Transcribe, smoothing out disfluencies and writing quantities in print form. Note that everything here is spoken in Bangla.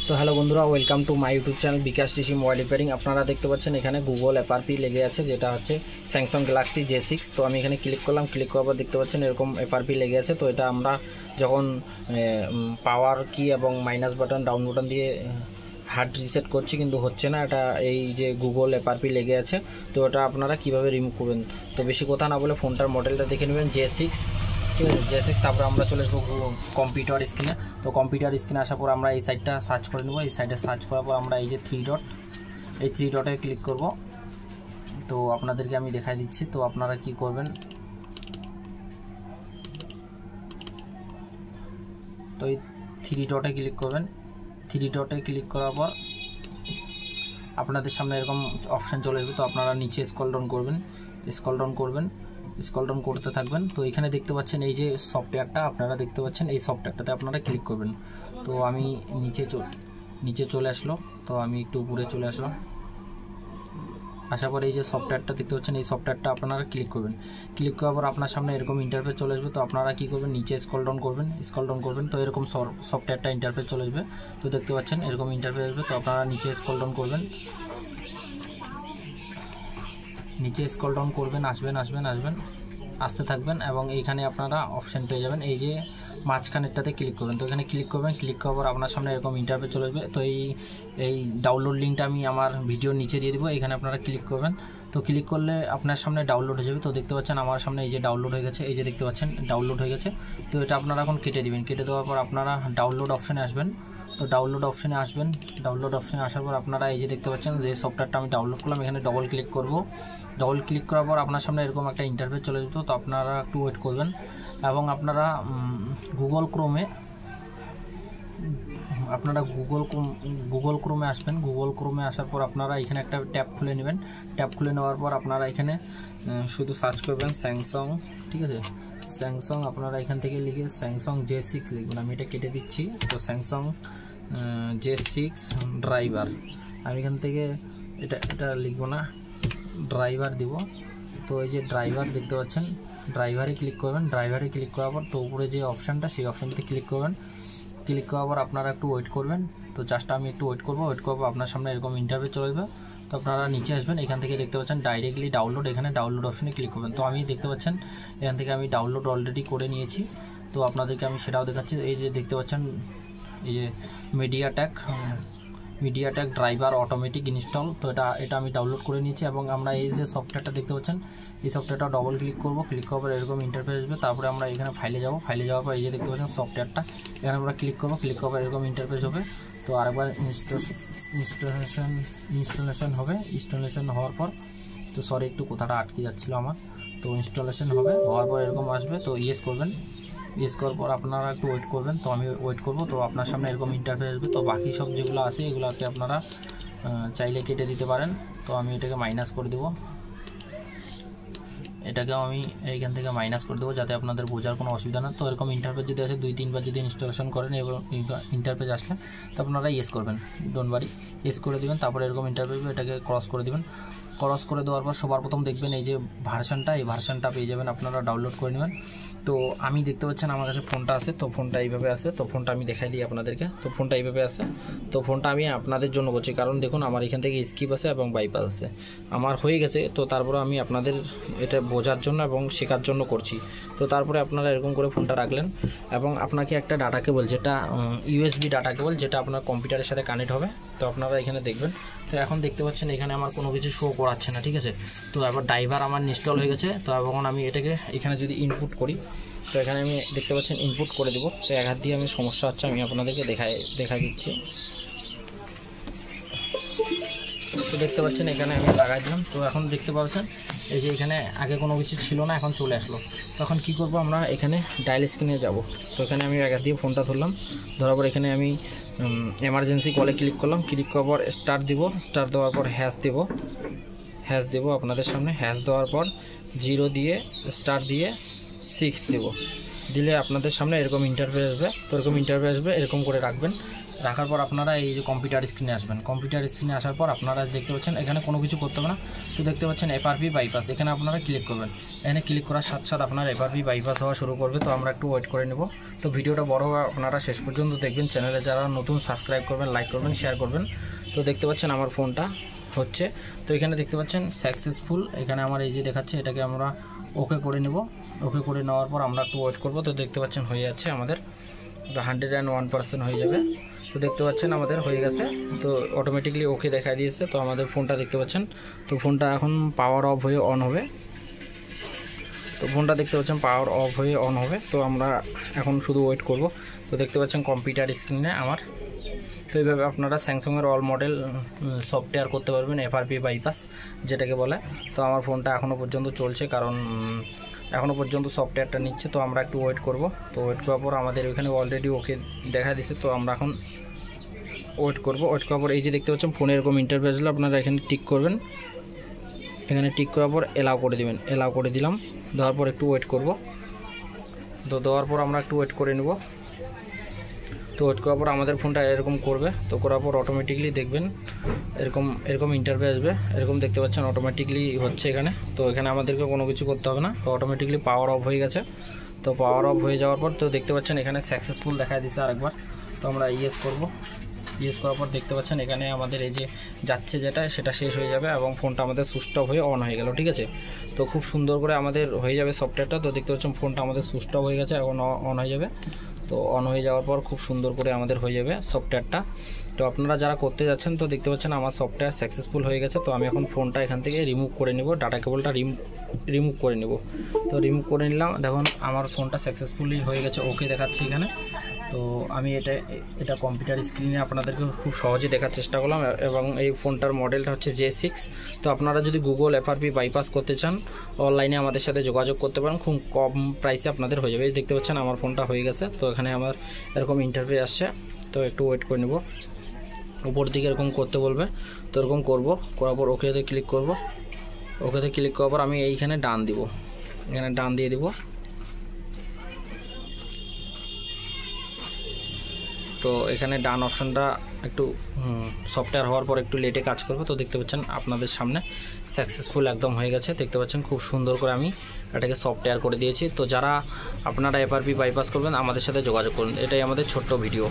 তো হ্যালো বন্ধুরা, welcome to my YouTube channel Bikash TC mobile repairing. আপনারা দেখতে পাচ্ছেন এখানে গুগল এফআরপি লেগে আছে, যেটা হচ্ছে স্যামসাং গ্যালাক্সি J6। তো আমি এখানে ক্লিক করলাম, ক্লিক করার পর দেখতে পাচ্ছেন এরকম এফআরপি লেগে আছে। তো এটা আমরা যখন পাওয়ার কি এবং মাইনাস বাটন ডাউন বাটন দিয়ে হার্ড রিসেট করছি কিন্তু হচ্ছে না, এটা এই যে গুগল এফআরপি লেগে আছে। তো এটা আপনারা কিভাবে রিমুভ করবেন, তো বেশি কথা না বলে ফোনটার মডেলটা দেখে নেবেন, J6, ঠিক আছে, J6। তারপরে আমরা চলে আসবো কম্পিউটার স্ক্রিনে। তো কম্পিউটার স্ক্রিনে আসার পর আমরা এই সাইডটা সার্চ করে নেব। এই সাইডে সার্চ করার পর আমরা এই যে থ্রি ডটে ক্লিক করব। তো আপনাদেরকে আমি দেখাই দিচ্ছি। তো আপনারা কি করবেন, তো এই থ্রি ডটে ক্লিক করবেন। থ্রি ডটে ক্লিক করার পর আপনাদের সামনে এরকম অপশান চলে আসবে। তো আপনারা নিচে স্ক্রল ডাউন করতে থাকবেন। তো এখানে দেখতে পাচ্ছেন এই যে সফটওয়্যারটা, আপনারা দেখতে পাচ্ছেন এই সফটওয়্যারটাতে আপনারা ক্লিক করবেন। তো আমি নিচে চলে আসলো। তো আমি একটু উপরে চলে আসলাম। আসার পর এই যে সফটওয়্যারটা দেখতে পাচ্ছেন, এই সফটওয়্যারটা আপনারা ক্লিক করবেন। ক্লিক করার পর আপনার সামনে এরকম ইন্টারফেস চলে আসবে। তো আপনারা কী করবেন, নিচে স্ক্রল ডাউন করবেন। তো এরকম সফটওয়্যারটা ইন্টারফেস চলে আসবে। তো দেখতে পাচ্ছেন এরকম ইন্টারফেস আসবে। তো আপনারা নিচে স্ক্রল ডাউন করবেন, আসবেন, আসতে থাকবেন এবং এইখানে আপনারা অপশান পেয়ে যাবেন। এই যে মাঝখানেরটাতে ক্লিক করবেন। তো এখানে ক্লিক করার পর আপনার সামনে এরকম ইন্টারফেস চলে আসবে। তো এই ডাউনলোড লিঙ্কটা আমি আমার ভিডিওর নিচে দিয়ে দেবো, এখানে আপনারা ক্লিক করবেন। তো ক্লিক করলে আপনার সামনে ডাউনলোড হয়ে যাবে। তো দেখতে পাচ্ছেন আমার সামনে এই যে ডাউনলোড হয়ে গেছে, এই যে দেখতে পাচ্ছেন ডাউনলোড হয়ে গেছে। তো এটা আপনারা এখন কেটে দিবেন। কেটে দেওয়ার পর আপনারা ডাউনলোড অপশানে আসবেন। তো ডাউনলোড অপশানে আসার পর আপনারা এই যে দেখতে পাচ্ছেন যে সফটওয়্যারটা আমি ডাউনলোড করলাম, এখানে ডবল ক্লিক করব। ডবল ক্লিক করার পর আপনার সামনে এরকম একটা ইন্টারফেস চলে যেত। তো আপনারা একটু ওয়েট করবেন এবং আপনারা গুগল ক্রোমে আসবেন। গুগল ক্রোমে আসার পর আপনারা এখানে একটা ট্যাব খুলে নেবেন। ট্যাব খুলে নেওয়ার পর আপনারা এখানে শুধু সার্চ করবেন স্যামসাং, ঠিক আছে, স্যামসাং। আপনারা এখান থেকে লিখে স্যামসাং J6 লিখবেন। আমি এটা কেটে দিচ্ছি। তো স্যামসাং J6 ড্রাইভার, আমি এখান থেকে এটা লিখবো না, ড্রাইভার দিব। তো এই যে ড্রাইভার দেখতে পাচ্ছেন, ড্রাইভারে ক্লিক করবেন। ড্রাইভারে ক্লিক করার পর তো উপরে যে অপশানটা, সেই অপশানটাতে ক্লিক করবেন। ক্লিক করার পর আপনারা একটু ওয়েট করবেন। তো জাস্ট আমি একটু ওয়েট করবো। আপনার সামনে এরকম ইন্টারফেস চলে আসবে। তো আপনারা নিচে আসবেন, এখান থেকে দেখতে পাচ্ছেন ডাইরেক্টলি ডাউনলোড, এখানে ডাউনলোড অপশানে ক্লিক করবেন। তো আমি দেখতে পাচ্ছেন এখান থেকে আমি ডাউনলোড অলরেডি করে নিয়েছি। তো আপনাদেরকে আমি সেটাও দেখাচ্ছি। এই যে দেখতে পাচ্ছেন এই যে মিডিয়াটেক ড্রাইভার অটোমেটিক ইনস্টল। তো এটা আমি ডাউনলোড করে নিয়েছি এবং আমরা এই যে সফটওয়্যারটা দেখতে পাচ্ছেন, এই সফটওয়্যারটা ডবল ক্লিক করব। ক্লিক করার পর এরকম ইন্টারফেস আসবে। তারপরে আমরা এখানে ফাইলে যাওয়ার পর এই যে দেখতে পাচ্ছেন সফটওয়্যারটা, এখানে আমরা ক্লিক করব। ক্লিক করার পর এরকম ইন্টারফেস হবে। তো আরেকবার ইনস্টলেশন হওয়ার পর, তো সরি একটু কথাটা আটকে যাচ্ছিল আমার। তো ইনস্টলেশন হওয়ার পর এরকম আসবে। তো ইয়েস করবেন। ইয়েস করার পর আপনারা একটু ওয়েট করবেন। তো আমি ওয়েট করব। তো আপনার সামনে এরকম ইন্টারফেস আসবে। তো বাকি সব যেগুলো আছে এগুলোকে আপনারা চাইলে কেটে দিতে পারেন। তো আমি এটাকে মাইনাস করে দেবো, এটাকেও আমি এইখান থেকে মাইনাস করে দেবো যাতে আপনাদের বোঝার কোনো অসুবিধা না। তো এরকম ইন্টারফেস যদি আসে 2-3 বার যদি ইনস্টলেশন করেন এবং ইন্টারফেস আসলে তো আপনারা ইয়েস করবেন, ডোন্ট ওয়ারি, ইয়েস করে দেবেন। তারপরে এরকম ইন্টারফেস এটাকে ক্রস করে দেবেন। ক্রস করে দেওয়ার পর সবার প্রথম দেখবেন এই যে এই ভার্সানটা পেয়ে যাবেন, আপনারা ডাউনলোড করে নেবেন। তো আমি দেখতে পাচ্ছেন আমার কাছে ফোনটা আছে। তো ফোনটা এইভাবে আছে। তো ফোনটা আমি দেখাই দিই আপনাদেরকে। তো ফোনটা এইভাবে আছে। তো ফোনটা আমি আপনাদের জন্য করছি, কারণ দেখুন আমার এখান থেকে স্কিপ আছে এবং বাইপাস আছে, আমার হয়ে গেছে। তো তারপরে আমি আপনাদের এটা বোঝার জন্য এবং শেখার জন্য করছি। তো তারপরে আপনারা এরকম করে ফোনটা রাখলেন এবং আপনাকে একটা ডাটা কেবল, যেটা USB ডাটা কেবল, যেটা আপনার কম্পিউটারের সাথে কানেক্ট হবে। তো আপনারা এখানে দেখবেন। তো এখন দেখতে পাচ্ছেন এখানে আমার কোনো কিছু শো করাচ্ছে না, ঠিক আছে। তো এবার ড্রাইভার আমার ইনস্টল হয়ে গেছে। তো এখন আমি এটাকে এখানে যদি ইনপুট করি, তো এখানে আমি দেখতে পাচ্ছেন ইনপুট করে দেবো। তো এক হাত দিয়ে আমি সমস্যা হচ্ছে, আমি আপনাদেরকে দেখা দিচ্ছি। তো দেখতে পাচ্ছেন এখানে আমি লাগাই দিলাম। তো এখন দেখতে পাচ্ছেন এই যে এখানে আগে কোনো কিছু ছিল না, এখন চলে আসলো। তখন কি করব, আমরা এখানে ডায়াল স্ক্রিনে যাব। তো এখানে আমি এক হাত দিয়ে ফোনটা ধরলাম, ধরার পর এখানে আমি এমার্জেন্সি কলে ক্লিক করলাম। ক্লিক করার পর স্টার দেওয়ার পর হ্যাশ দেবো আপনাদের সামনে। হ্যাশ দেওয়ার পর 0 দিয়ে স্টার দিয়ে 6 দেবো। দিলে আপনাদের সামনে এরকম ইন্টারফেস আসবে। তো এরকম ইন্টারফেস আসবে, এরকম করে রাখবেন। রাখার পর আপনারা এই যে কম্পিউটার স্ক্রিনে আসবেন। কম্পিউটার স্ক্রিনে আসার পর আপনারা দেখতে পাচ্ছেন এখানে কোনো কিছু করতে হবে না। তো দেখতে পাচ্ছেন এফআরপি বাইপাস, এখানে আপনারা ক্লিক করবেন। এখানে ক্লিক করার সাথে সাথে আপনার এফআরপি বাইপাস হওয়া শুরু করবে। তো আমরা একটু ওয়েট করে নেব। তো ভিডিওটা বড় হওয়া আপনারা শেষ পর্যন্ত দেখবেন। চ্যানেলে যারা নতুন সাবস্ক্রাইব করবেন, লাইক করবেন, শেয়ার করবেন। তো দেখতে পাচ্ছেন আমার ফোনটা হচ্ছে। তো এখানে দেখতে পাচ্ছেন সাকসেসফুল, এখানে আমার এই যে দেখাচ্ছে, এটাকে আমরা ওকে করে নেব। ওকে করে নেওয়ার পর আমরা একটু ওয়েট করব। তো দেখতে পাচ্ছেন হয়ে যাচ্ছে আমাদের 101% হয়ে যাবে। তো দেখতে পাচ্ছেন আমাদের হয়ে গেছে। তো অটোমেটিকলি ওকে দেখা দিয়েছে। তো আমাদের ফোনটা দেখতে পাচ্ছেন, তো ফোনটা এখন পাওয়ার অফ হয়ে অন হবে। তো ফোনটা দেখতে পাচ্ছেন পাওয়ার অফ হয়ে অন হবে। তো আমরা এখন শুধু ওয়েট করব। তো দেখতে পাচ্ছেন কম্পিউটার স্ক্রিনে আমার। তো এইভাবে আপনারা স্যামসাংয়ের অল মডেল সফটওয়্যার করতে পারবেন, এফআরপি বাইপাস যেটাকে বলে। তো আমার ফোনটা এখনও পর্যন্ত চলছে, কারণ এখনও পর্যন্ত সফটওয়্যারটা নিচ্ছে। তো আমরা একটু ওয়েট করব। তো ওয়েট করার পর আমাদের ওইখানে অলরেডি ওকে দেখা দিচ্ছে। তো আমরা এখন ওয়েট করব। ওয়েট করার পর এই যে দেখতে পাচ্ছেন ফোনে এরকম ইন্টারফেস হলে আপনারা এখানে টিক করবেন। এখানে টিক করার পর এলাও করে দেবেন। এলাও করে দিলাম। দেওয়ার পর একটু ওয়েট করব। তো দেওয়ার পর আমরা একটু ওয়েট করে নেব। তো ওয়েট করার পর আমাদের ফোনটা এরকম করবে। তো করার পর অটোমেটিকলি দেখবেন এরকম ইন্টারফেস আসবে। এরকম দেখতে পাচ্ছেন অটোমেটিকলি হচ্ছে এখানে। তো এখানে আমাদেরকে কোনো কিছু করতে হবে না। তো অটোমেটিকলি পাওয়ার অফ হয়ে গেছে। তো পাওয়ার অফ হয়ে যাওয়ার পর তো দেখতে পাচ্ছেন এখানে সাকসেসফুল দেখা দিচ্ছে আরেকবার। তো আমরা ইয়েস করব। ইয়েস করার পর দেখতে পাচ্ছেন এখানে আমাদের এই যে যাচ্ছে যেটা, সেটা শেষ হয়ে যাবে এবং ফোনটা আমাদের সুইচ অফ হয়ে অন হয়ে গেল। ঠিক আছে, তো খুব সুন্দর করে আমাদের হয়ে যাবে সফটওয়্যারটা। তো দেখতে পাচ্ছেন ফোনটা আমাদের সুইচ অফ হয়ে গেছে, এখন অন হয়ে যাবে। তো অন হয়ে যাওয়ার পর খুব সুন্দর করে আমাদের হয়ে যাবে সফটওয়্যারটা। তো আপনারা যারা করতে যাচ্ছেন, তো দেখতে পাচ্ছেন আমার সফটওয়্যার সাকসেসফুল হয়ে গেছে। তো আমি এখন ফোনটা এখান থেকে রিমুভ করে নেব, ডাটা কেবলটা রিমুভ করে নেব। তো রিমুভ করে নিলাম। দেখুন আমার ফোনটা সাকসেসফুলি হয়ে গেছে, ওকে দেখাচ্ছি এখানে। তো আমি এটা কম্পিউটার স্ক্রিনে আপনাদেরকে খুব সহজে দেখার চেষ্টা করলাম। এবং এই ফোনটার মডেলটা হচ্ছে J6। তো আপনারা যদি গুগল এফআরপি বাইপাস করতে চান, অনলাইনে আমাদের সাথে যোগাযোগ করতে পারেন, খুব কম প্রাইসে আপনাদের হয়ে যাবে। দেখতে পাচ্ছেন আমার ফোনটা হয়ে গেছে। তো এখানে আমার এরকম ইন্টারভিউ আসছে। তো একটু ওয়েট করে নেব। উপর দিকে এরকম করতে বলবে, তো এরকম করব। করার পর ওকেতে ক্লিক করব। ওকেতে ক্লিক করার পর আমি এইখানে ডান দিব, এখানে ডান দিয়ে দিব। তো এখানে ডান অপশনটা একটু সফটওয়্যার হওয়ার পর একটু লেটে কাজ করবে। তো দেখতে পাচ্ছেন আপনাদের সামনে সাকসেসফুল একদম হয়ে গেছে। দেখতে পাচ্ছেন খুব সুন্দর করে আমি এটাকে সফটওয়্যার করে দিয়েছি। তো যারা আপনারা এফআরপি বাইপাস করবেন, আমাদের সাথে যোগাযোগ করুন। এটাই আমাদের ছোট্ট ভিডিও।